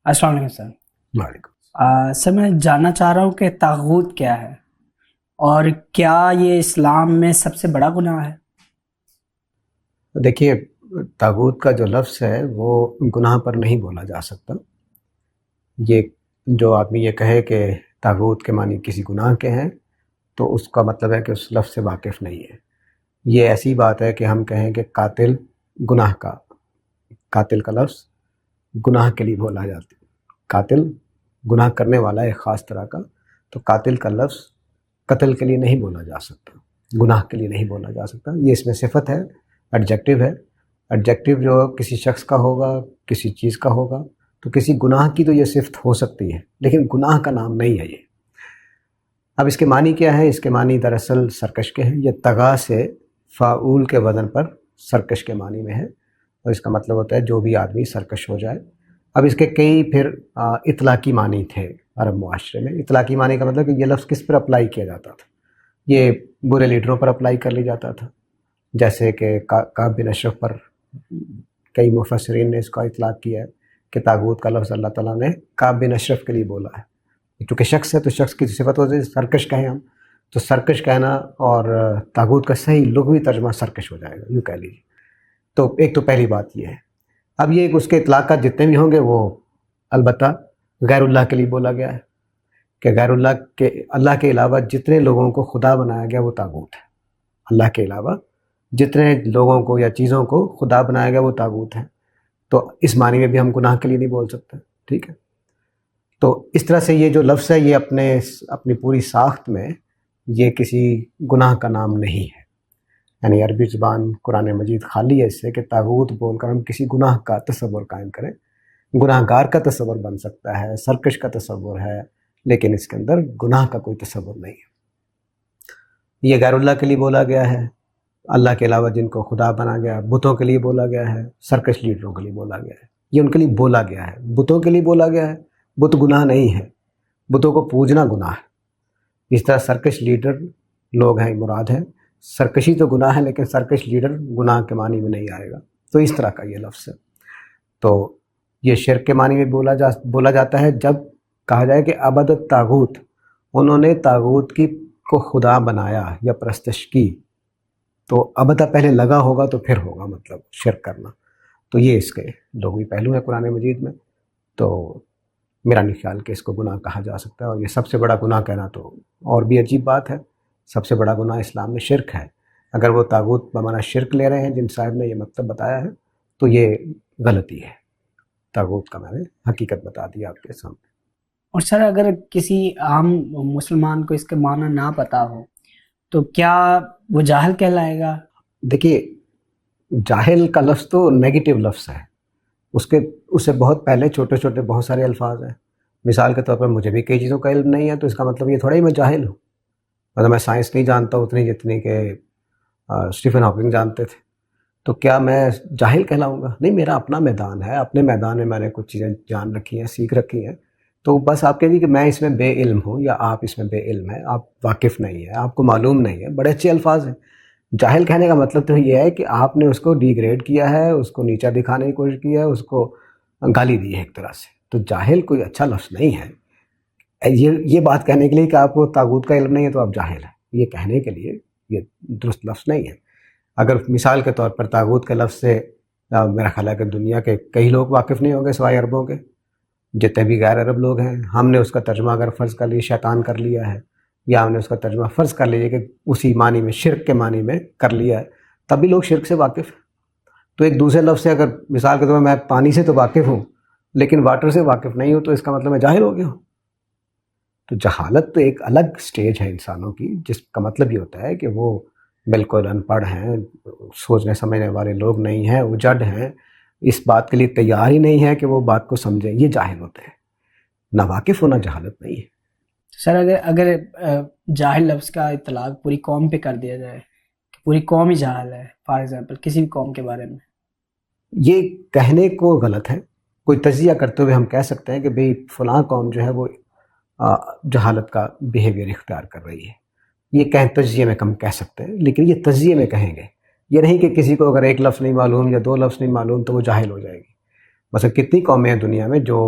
السلام علیکم سر۔ وعلیکم۔ سر میں جاننا چاہ رہا ہوں کہ طاغوت کیا ہے اور کیا یہ اسلام میں سب سے بڑا گناہ ہے؟ دیکھیے، طاغوت کا جو لفظ ہے وہ گناہ پر نہیں بولا جا سکتا۔ یہ جو آدمی یہ کہے کہ طاغوت کے معنی کسی گناہ کے ہیں تو اس کا مطلب ہے کہ اس لفظ سے واقف نہیں ہے۔ یہ ایسی بات ہے کہ ہم کہیں کہ قاتل کا لفظ گناہ کے لیے بولا جاتا ہے۔ قاتل گناہ کرنے والا ہے ایک خاص طرح کا، تو قاتل کا لفظ قتل کے لیے نہیں بولا جا سکتا، گناہ کے لیے نہیں بولا جا سکتا۔ یہ اس میں صفت ہے، ایڈجیکٹو ہے۔ ایڈجیکٹو جو کسی شخص کا ہوگا، کسی چیز کا ہوگا، تو کسی گناہ کی تو یہ صفت ہو سکتی ہے، لیکن گناہ کا نام نہیں ہے یہ۔ اب اس کے معنی کیا ہے؟ اس کے معنی دراصل سرکش کے ہیں۔ یہ طغا سے فاعول کے وزن پر سرکش کے معنی میں ہے، اور اس کا مطلب ہوتا ہے جو بھی آدمی سرکش ہو جائے۔ اب اس کے کئی پھر اطلاقی معنی تھے عرب معاشرے میں۔ اطلاقی معنی کا مطلب کہ یہ لفظ کس پر اپلائی کیا جاتا تھا؟ یہ برے لیڈروں پر اپلائی کر لی جاتا تھا، جیسے کہ کعب بن اشرف پر کئی مفسرین نے اس کا اطلاق کیا ہے کہ طاغوت کا لفظ اللہ تعالیٰ نے کعب بن اشرف کے لیے بولا ہے۔ چونکہ شخص ہے تو شخص کی صفت ہوتی ہے، سرکش کہیں ہم تو سرکش کہنا، اور طاغوت کا صحیح لغوی ترجمہ سرکش ہو جائے گا، یوں کہہ لیجیے۔ تو ایک تو پہلی بات یہ ہے۔ اب یہ اس کے اطلاقات جتنے بھی ہوں گے وہ البتہ غیر اللہ کے لیے بولا گیا ہے، کہ غیر اللہ کے علاوہ جتنے لوگوں کو خدا بنایا گیا وہ طاغوت ہے۔ اللہ کے علاوہ جتنے لوگوں کو یا چیزوں کو خدا بنایا گیا وہ طاغوت ہے۔ تو اس معنی میں بھی ہم گناہ کے لیے نہیں بول سکتے، ٹھیک ہے؟ تو اس طرح سے یہ جو لفظ ہے یہ اپنی پوری ساخت میں یہ کسی گناہ کا نام نہیں ہے۔ یعنی عربی زبان قرآن مجید خالی ہے اس سے کہ طاغوت بول کر ہم کسی گناہ کا تصور قائم کریں۔ گناہ گار کا تصور بن سکتا ہے، سرکش کا تصور ہے، لیکن اس کے اندر گناہ کا کوئی تصور نہیں ہے۔ یہ غیر اللہ کے لیے بولا گیا ہے، اللہ کے علاوہ جن کو خدا بنا گیا، بتوں کے لیے بولا گیا ہے، سرکش لیڈروں کے لیے بولا گیا ہے۔ یہ ان کے لیے بولا گیا ہے، بتوں کے لیے بولا گیا ہے۔ بت گناہ نہیں ہے، بتوں کو پوجنا گناہ ہے۔ اس طرح سرکش لیڈر لوگ ہیں مراد ہیں، سرکشی تو گناہ ہے لیکن سرکش لیڈر گناہ کے معنی میں نہیں آئے گا۔ تو اس طرح کا یہ لفظ ہے۔ تو یہ شرک کے معنی میں بولا جاتا ہے جب کہا جائے کہ عبد الطاغوت، انہوں نے طاغوت کو خدا بنایا یا پرستش کی، تو عبدہ پہلے لگا ہوگا تو پھر ہوگا مطلب شرک کرنا۔ تو یہ اس کے لغوی پہلو ہے قرآن مجید میں۔ تو میرا نہیں خیال کہ اس کو گناہ کہا جا سکتا ہے، اور یہ سب سے بڑا گناہ کہنا تو اور بھی عجیب بات ہے۔ سب سے بڑا گناہ اسلام میں شرک ہے۔ اگر وہ طاغوت بمعنی شرک لے رہے ہیں جن صاحب نے یہ مطلب بتایا ہے تو یہ غلطی ہے۔ طاغوت کا میں نے حقیقت بتا دی آپ کے سامنے۔ اور سر اگر کسی عام مسلمان کو اس کے معنی نہ پتہ ہو تو کیا وہ جاہل کہلائے گا؟ دیکھیے، جاہل کا لفظ تو نیگیٹو لفظ ہے، اس سے بہت پہلے چھوٹے چھوٹے بہت سارے الفاظ ہیں۔ مثال کے طور پر مجھے بھی کئی چیزوں کا علم نہیں ہے تو اس کا مطلب یہ تھوڑا ہی میں جاہل ہوں۔ مطلب میں سائنس نہیں جانتا اتنی جتنی کہ اسٹیفن ہاکنگ جانتے تھے، تو کیا میں جاہل کہلاؤں گا؟ نہیں، میرا اپنا میدان ہے، اپنے میدان میں نے کچھ چیزیں جان رکھی ہیں، سیکھ رکھی ہیں۔ تو بس آپ کہہ دیجیے کہ میں اس میں بے علم ہوں یا آپ اس میں بے علم ہیں، آپ واقف نہیں ہیں، آپ کو معلوم نہیں ہے۔ بڑے اچھے الفاظ ہیں۔ جاہل کہنے کا مطلب تو یہ ہے کہ آپ نے اس کو ڈی گریڈ کیا ہے، اس کو نیچا دکھانے کی کوشش کی ہے، اس کو گالی دی ہے ایک طرح سے۔ تو جاہل کوئی اچھا لفظ نہیں ہے۔ یہ بات کہنے کے لیے کہ آپ کو طاغوت کا علم نہیں ہے تو آپ جاہل ہیں، یہ کہنے کے لیے یہ درست لفظ نہیں ہے۔ اگر مثال کے طور پر طاغوت کے لفظ سے میرا خیال ہے کہ دنیا کے کئی لوگ واقف نہیں ہوں گے سوائے عربوں کے، جتنے بھی غیر عرب لوگ ہیں۔ ہم نے اس کا ترجمہ اگر فرض کر لیے شیطان کر لیا ہے، یا ہم نے اس کا ترجمہ فرض کر لیے کہ اسی معنی میں شرک کے معنی میں کر لیا ہے، تب بھی لوگ شرک سے واقف ہیں۔ تو ایک دوسرے لفظ سے اگر مثال کے طور پر میں پانی سے تو واقف ہوں لیکن واٹر سے واقف نہیں ہوں تو اس کا مطلب میں جاہل ہو گیا ہوں۔ تو جہالت تو ایک الگ سٹیج ہے انسانوں کی، جس کا مطلب یہ ہوتا ہے کہ وہ بالکل ان پڑھ ہیں، سوچنے سمجھنے والے لوگ نہیں ہیں، اجڑ ہیں، اس بات کے لیے تیار ہی نہیں ہے کہ وہ بات کو سمجھیں، یہ جاہل ہوتے ہیں۔ ناواقف ہونا جہالت نہیں ہے۔ سر اگر جاہل لفظ کا اطلاق پوری قوم پہ کر دیا جائے کہ پوری قوم ہی جاہل ہے، فار ایگزامپل کسی بھی قوم کے بارے میں، یہ کہنے کو غلط ہے۔ کوئی تجزیہ کرتے ہوئے ہم کہہ سکتے ہیں کہ بھئی فلاں قوم جو ہے وہ جہالت کا بیہیویئر اختیار کر رہی ہے، یہ تجزیے میں ہم کہہ سکتے ہیں، لیکن یہ تجزیے میں کہیں گے، یہ نہیں کہ کسی کو اگر ایک لفظ نہیں معلوم یا دو لفظ نہیں معلوم تو وہ جاہل ہو جائے گی۔ مثلا کتنی قومیں ہیں دنیا میں جو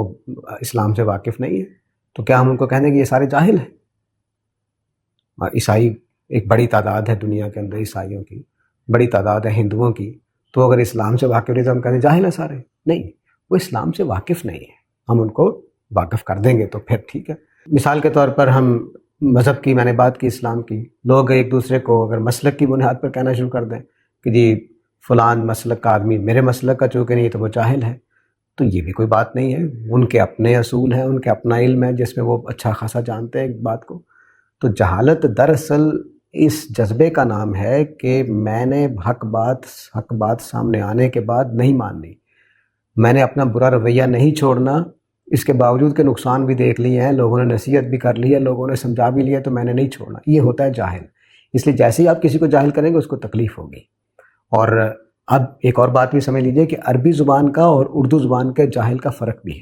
اسلام سے واقف نہیں ہیں، تو کیا ہم ان کو کہہ دیں کہ یہ سارے جاہل ہیں؟ عیسائی ایک بڑی تعداد ہے دنیا کے اندر، عیسائیوں کی بڑی تعداد ہے، ہندوؤں کی، تو اگر اسلام سے واقف نہیں تو ہم کہتے ہیں جاہل ہیں سارے؟ نہیں، وہ اسلام سے واقف نہیں ہیں، ہم ان کو واقف کر دیں گے تو پھر ٹھیک ہے۔ مثال کے طور پر ہم مذہب کی، میں نے بات کی اسلام کی، لوگ ایک دوسرے کو اگر مسلک کی بنیاد پر کہنا شروع کر دیں کہ جی فلان مسلک کا آدمی میرے مسلک کا چونکہ نہیں تو وہ جاہل ہے، تو یہ بھی کوئی بات نہیں ہے، ان کے اپنے اصول ہیں، ان کے اپنا علم ہے جس میں وہ اچھا خاصا جانتے ہیں ایک بات کو۔ تو جہالت دراصل اس جذبے کا نام ہے کہ میں نے حق بات سامنے آنے کے بعد نہیں ماننی، میں نے اپنا برا رویہ نہیں چھوڑنا، اس کے باوجود کہ نقصان بھی دیکھ لیے ہیں، لوگوں نے نصیحت بھی کر لی ہے، لوگوں نے سمجھا بھی لیا، تو میں نے نہیں چھوڑنا۔ یہ ہوتا ہے جاہل۔ اس لیے جیسے ہی آپ کسی کو جاہل کریں گے اس کو تکلیف ہوگی۔ اور اب ایک اور بات بھی سمجھ لیجئے کہ عربی زبان کا اور اردو زبان کے جاہل کا فرق بھی ہے۔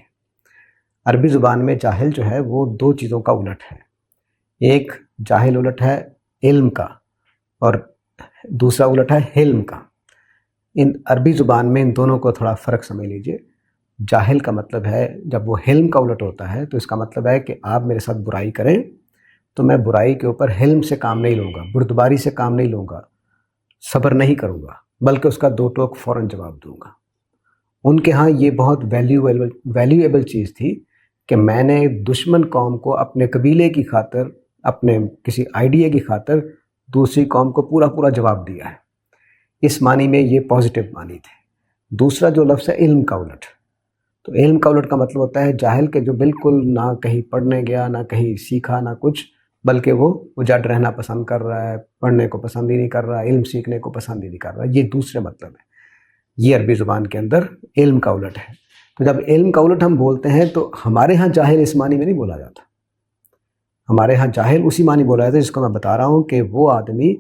عربی زبان میں جاہل جو ہے وہ دو چیزوں کا الٹ ہے، ایک جاہل الٹ ہے علم کا اور دوسرا الٹ ہے حلم کا۔ ان عربی زبان میں ان دونوں کو تھوڑا فرق سمجھ لیجئے۔ جاہل کا مطلب ہے، جب وہ حلم کا الٹ ہوتا ہے تو اس کا مطلب ہے کہ آپ میرے ساتھ برائی کریں تو میں برائی کے اوپر حلم سے کام نہیں لوں گا، بردباری سے کام نہیں لوں گا، صبر نہیں کروں گا، بلکہ اس کا دو ٹوک فوراً جواب دوں گا۔ ان کے ہاں یہ بہت ویلیویبل چیز تھی کہ میں نے دشمن قوم کو اپنے قبیلے کی خاطر، اپنے کسی آئیڈیا کی خاطر دوسری قوم کو پورا جواب دیا ہے۔ اس معنی میں یہ پازیٹیو معنی تھے۔ دوسرا جو لفظ ہے علم کا الٹ، تو علم کا الٹ کا مطلب ہوتا ہے جاہل کے جو بالکل نہ کہیں پڑھنے گیا، نہ کہیں سیکھا، نہ کچھ، بلکہ وہ جڑ رہنا پسند کر رہا ہے، پڑھنے کو پسند ہی نہیں کر رہا، علم سیکھنے کو پسند ہی نہیں کر رہا۔ یہ دوسرے مطلب ہے، یہ عربی زبان کے اندر علم کا الٹ ہے۔ تو جب علم کا الٹ ہم بولتے ہیں تو ہمارے ہاں جاہل اس معنی میں نہیں بولا جاتا، ہمارے ہاں جاہل اسی معنی بولا جاتا ہے جس کو میں بتا رہا ہوں، کہ وہ آدمی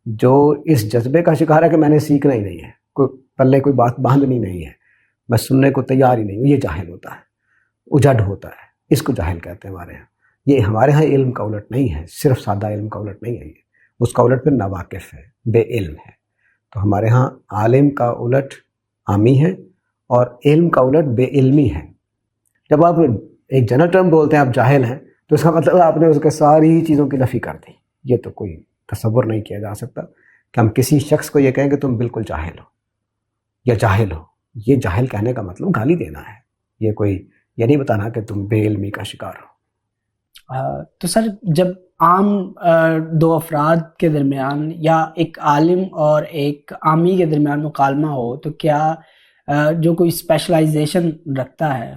جو اس جذبے کا شکار ہے کہ میں نے سیکھنا ہی نہیں ہے، کوئی پلے کوئی بات باندھنی نہیں ہے، میں سننے کو تیار ہی نہیں ہوں، یہ جاہل ہوتا ہے، اجڑ ہوتا ہے، اس کو جاہل کہتے ہیں ہمارے ہاں۔ یہ ہمارے ہاں علم کا الٹ نہیں ہے، صرف سادہ علم کا الٹ نہیں ہے، یہ اس کا الٹ پھر ناواقف ہے، بے علم ہے۔ تو ہمارے ہاں عالم کا الٹ عامی ہے اور علم کا الٹ بے علمی ہے۔ جب آپ ایک جنرل ٹرم بولتے ہیں آپ جاہل ہیں تو اس کا مطلب آپ نے اس کے ساری چیزوں کی نفی کر دی۔ یہ تو کوئی تصور نہیں کیا جا سکتا کہ ہم کسی شخص کو یہ کہیں کہ تم بالکل جاہل ہو یا جاہل ہو۔ یہ جاہل کہنے کا مطلب گالی دینا ہے، یہ کوئی یہ نہیں بتانا کہ تم بے علمی کا شکار ہو۔ تو سر جب عام دو افراد کے درمیان یا ایک عالم اور ایک عامی کے درمیان مکالمہ ہو تو کیا جو کوئی اسپیشلائزیشن رکھتا ہے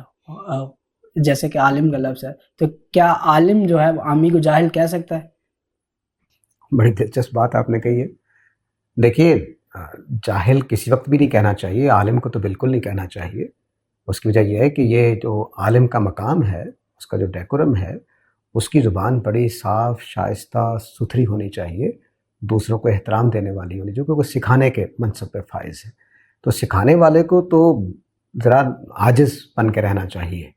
جیسے کہ عالم کا لفظ ہے، تو کیا عالم جو ہے وہ عامی کو جاہل کہہ سکتا ہے؟ بڑی دلچسپ بات آپ نے کہی ہے۔ دیکھیے جاہل کسی وقت بھی نہیں کہنا چاہیے، عالم کو تو بالکل نہیں کہنا چاہیے۔ اس کی وجہ یہ ہے کہ یہ جو عالم کا مقام ہے، اس کا جو ڈیکورم ہے، اس کی زبان بڑی صاف، شائستہ، ستھری ہونی چاہیے، دوسروں کو احترام دینے والی ہونی چاہیے، کیونکہ وہ سکھانے کے منصب پہ فائز ہے۔ تو سکھانے والے کو تو ذرا عاجز بن کے رہنا چاہیے۔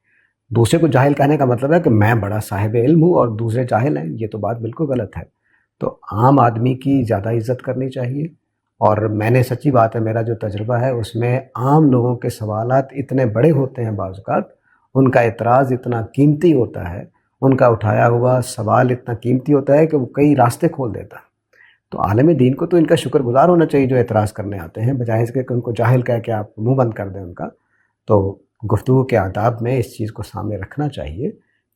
دوسرے کو جاہل کہنے کا مطلب ہے کہ میں بڑا صاحب علم ہوں اور دوسرے جاہل ہیں، یہ تو بات بالکل غلط ہے۔ تو عام آدمی کی زیادہ عزت کرنی چاہیے۔ اور میں نے سچی بات ہے، میرا جو تجربہ ہے اس میں عام لوگوں کے سوالات اتنے بڑے ہوتے ہیں، بعض اوقات ان کا اعتراض اتنا قیمتی ہوتا ہے، ان کا اٹھایا ہوا سوال اتنا قیمتی ہوتا ہے کہ وہ کئی راستے کھول دیتا ہے۔ تو عالم دین کو تو ان کا شکر گزار ہونا چاہیے جو اعتراض کرنے آتے ہیں، بجائے اس کے کہ ان کو جاہل کہہ کے آپ منہ بند کر دیں ان کا۔ تو گفتگو کے آداب میں اس چیز کو سامنے رکھنا چاہیے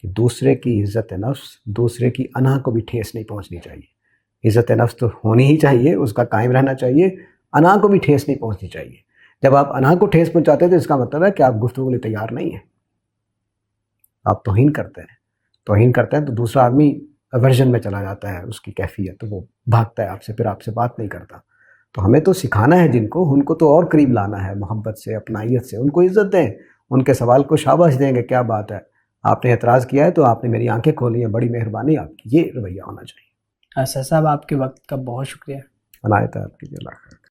کہ دوسرے کی عزت نفس، دوسرے کی انا کو بھی ٹھیس نہیں پہنچنی چاہیے۔ عزت نفس تو ہونی ہی چاہیے، اس کا قائم رہنا چاہیے، انا کو بھی ٹھیس نہیں پہنچنی چاہیے۔ جب آپ انا کو ٹھیس پہنچاتے ہیں تو اس کا مطلب ہے کہ آپ گفتگو کے لیے تیار نہیں ہیں، آپ توہین کرتے ہیں تو دوسرا آدمی ایورژن میں چلا جاتا ہے، اس کی کیفیت، تو وہ بھاگتا ہے آپ سے، پھر آپ سے بات نہیں کرتا۔ تو ہمیں تو سکھانا ہے جن کو، ان کو تو اور قریب لانا ہے، محبت سے، اپنائیت سے، ان کو عزت دیں، ان کے سوال کو شاباش دیں گے، کیا بات ہے، آپ نے اعتراض کیا ہے تو آپ نے میری آنکھیں کھولی ہیں، بڑی مہربانی آپ کی، یہ رویہ ہونا چاہیے۔ سر صاحب آپ کے وقت کا بہت شکریہ۔ عنایت ہے آپ کی، اللہ خیر۔